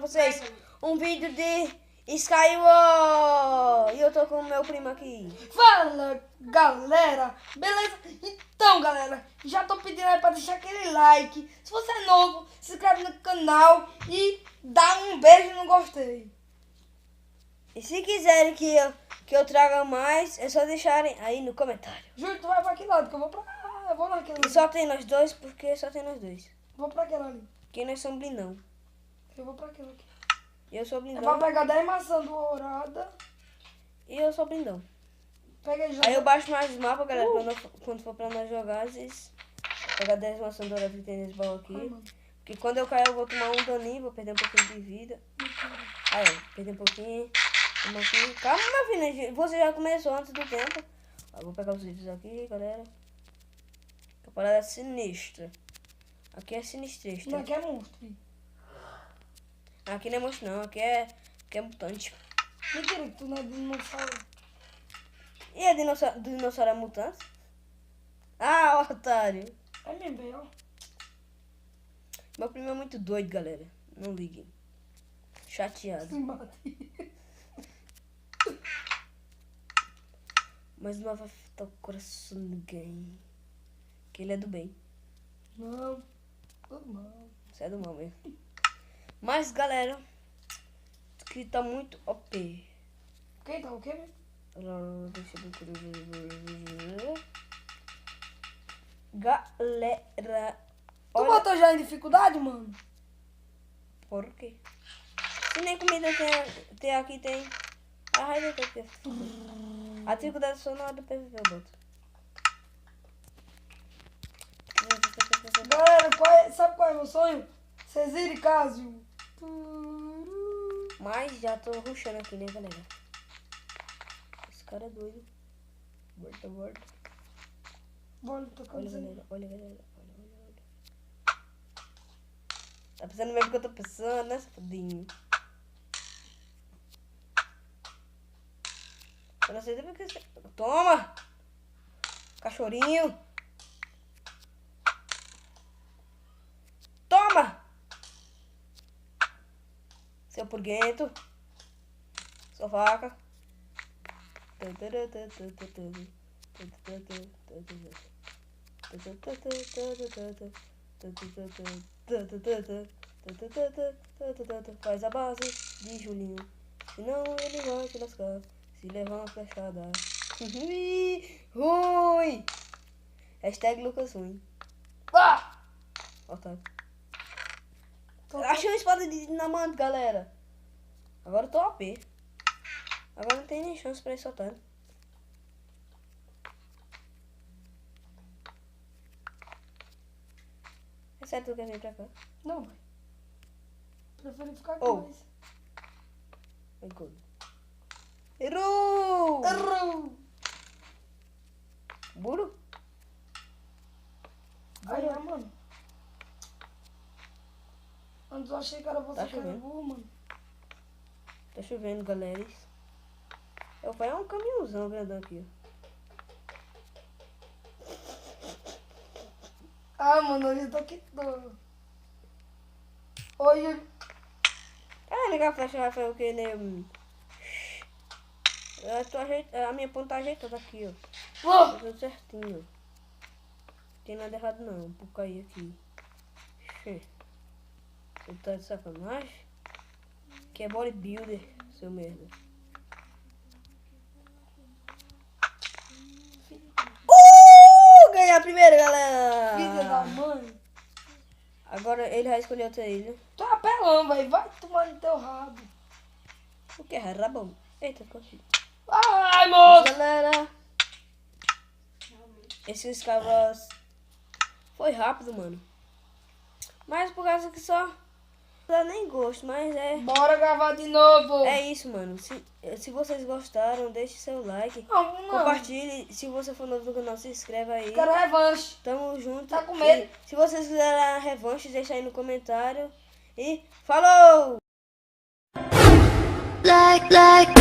vocês um vídeo de Skyward. E eu tô com o meu primo aqui. Fala, galera. Beleza? Então, galera, já tô pedindo aí pra deixar aquele like. Se você é novo, se inscreve no canal e dá um beijo no gostei. E se quiserem que eu traga mais, é só deixarem aí no comentário. Júlio, tu vai pra aquele lado, que eu vou pra... Eu vou naquele E lado. só tem nós dois, porque só tem nós dois. Vou pra aquele ali. Porque nós somos blindão. Eu vou pra aquele aqui. Eu sou É pra blindão pegar 10 maçãs douradas. e eu sou blindão. Peguei já. Aí eu baixo mais os mapas, galera, quando for pra nós jogar, vocês pegar 10 maçãs douradas que tem nesse baú aqui. Ai, mano. Porque quando eu cair eu vou tomar um daninho, vou perder um pouquinho de vida. Aí, ó, perder um pouquinho. Vamos aqui. Calma, minha filha, você já começou antes do tempo. Ó, vou pegar os vídeos aqui, galera. A parada é sinistra. Aqui é sinistrestra. Não, aqui é monstro. Filho. Aqui não é monstro não, aqui é mutante. Mentira que tu não é dinossauro. E a dinossauro é mutante? Ah, otário. É mesmo, velho, ó. Meu primo é muito doido, galera. Não liguem. Chateado. Se mate. Mas não vai afetar o coração de ninguém. Que ele é do bem. Não. Tudo mal. Você é do mal mesmo. Mas, galera, isso aqui tá muito OP. Quem tá o quê, mesmo? Deixa eu ver. Galera, Tu olha. botou já em dificuldade, mano? Por quê? Se nem comida tem aqui, tem. A raiva que eu tenho. A dificuldade só na hora do PVP eu boto. Galera, sabe qual é meu sonho? Cesir e Cásio. Mas já tô rushando aqui, né, galera? Esse cara é doido. Volta. Bora, tô Olha, cansado. galera. Olha. Tá pensando mesmo que eu tô pensando, né, safadinho? Eu não sei porque você... Toma! Cachorrinho! Toma! Seu purguento! Sua faca! Faz a base de Julinho, senão ele vai te lascar se levar uma flechada. Ruim! Hashtag Lucas Ruim. Ah! Otário. Achei uma espada de dinamite, galera. Agora eu tô OP. Agora não tem nem chance pra esse otário. É sério que tu quer vir pra cá? Não, vai. Prefiro ficar aqui, Oh. mas... Errou! Errou! Burro? Aí, ó, mano. Antes eu achei que era você Tá que era chovendo. burro, mano. Tá chovendo, galera. Eu pai é um caminhãozão grandão aqui, ó. Ah, mano, eu tô aqui todo. Oi, Ah, ligar a flecha, Rafael, que nem... A minha ponta tá ajeitada aqui, ó. Tá oh! tudo certinho, ó. Não tem nada errado não, por cair aqui. Você tá de sacanagem? Que é bodybuilder, seu merda. Ganhei a primeira, galera! Filha da mãe. Agora ele vai escolher outra ilha. Tu é apelão, velho. Vai tomar no teu rabo. O que é rabão? Eita, consegui. Ai, moço. Galera, esse Skyward foi rápido, mano. Mas por causa que só dá nem gosto, mas é... Bora gravar de novo. É isso, mano. Se vocês gostaram, deixe seu like. Não. Compartilhe. Se você for novo no canal, se inscreve aí. Quero revanche. Tamo junto. Tá com medo? E se vocês quiserem a revanche, deixa aí no comentário. E falou! like